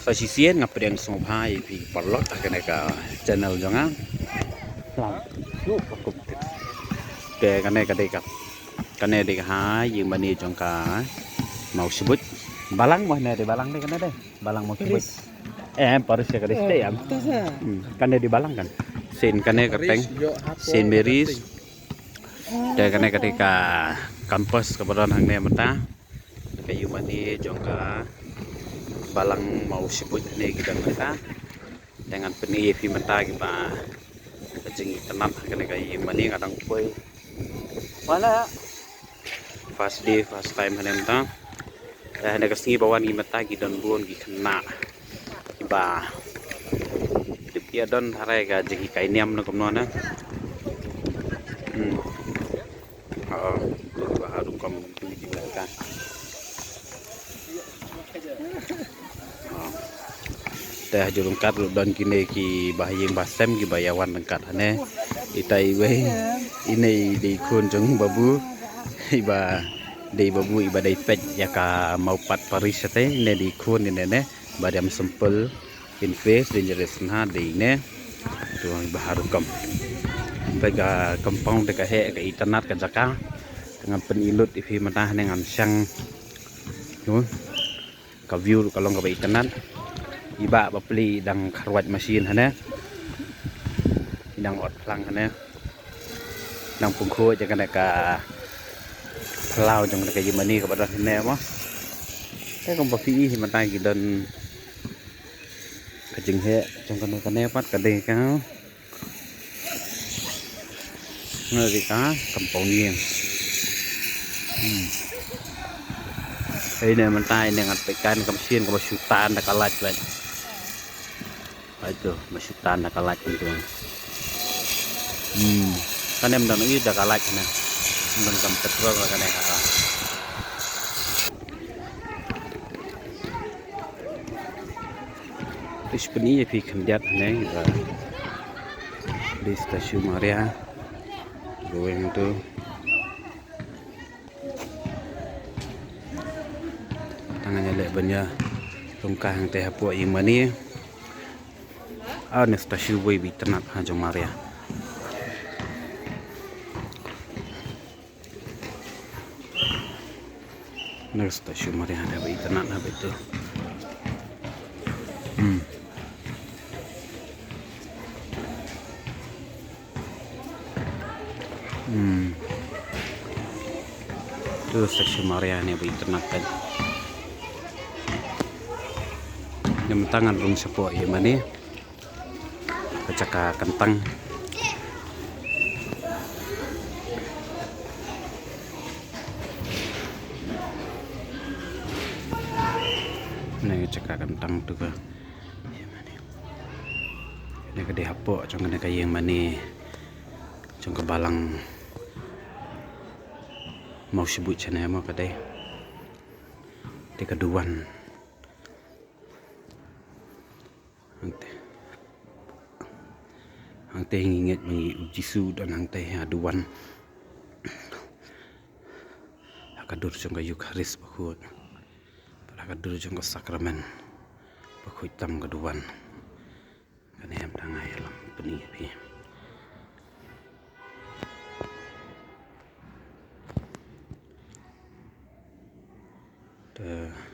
Sasisian ngapain semua hai pi parlot kena ka channel jangan lam lu pakup ke kena ka dekat kena dek hai yang mani jongka mau sebut balang mana di balang deh kena deh balang mau sebut paris ya kadis deh am kena di balang kan sin kena keteng sin meris deh kena ketika kampus kebetulan hangnya mata kayu mani jongka balang mau sebut ini kita mereka dengan penif menta kita jengi tenat kena kayu mani kadang kue mana fast day fast time hanya menta ada kesini bawan menta kita buon kena iba dia don harai ga jengi kayu niam nak kemana baru kamu pilih mereka dah jurung kat dan kini ki bahayang basem ki bayawan lengkat hane itai we ini di kunjung babu iba di babu iba dai pet ya ka mau pat paris te ne di kun ne badam sempel in face dangerous na di ne tu baharu kam pega kampung dekat he ke internet ke jaka dengan penilut ifi matah dengan sang tu ka view kalau nggak internet iba beli dang karwat mesin hana dang ot plang hana dang pungko jangan ka pelau jangan ka yimani ka badan hana mo cái công bạc phi thì mà tay dan ka jing he jangan ka ne pat ka de ka ngeri ka kampung nieng ini mentai dengan pekan kamsian ke sutan nak kalat kan itu masutan nak kalat itu kan em dan ini dah kalat na dan kam petrol kan ya terus peni ya fikir jat ne di stasiun Maria going to tangannya lek banyak tungkang teh puak yang mani ne stasiun boy bi tenat ha jong Maria ne stasiun Maria ada bi tenat ha betul itu stasiun Maria ne bi tenat kan yang tangan rung sepo ya mani kecaka kentang ini kecaka kentang tu ke ya mani ini ke dihapok cong kena kayu yang mani cong ke balang mau sebut channel mau kedai di keduan hang teh ingat mengi Jisu dan hang teh aduan akadur jong kayu haris bakut akadur jong ke sakramen bakut tam keduan kan em tangai lam peni pi the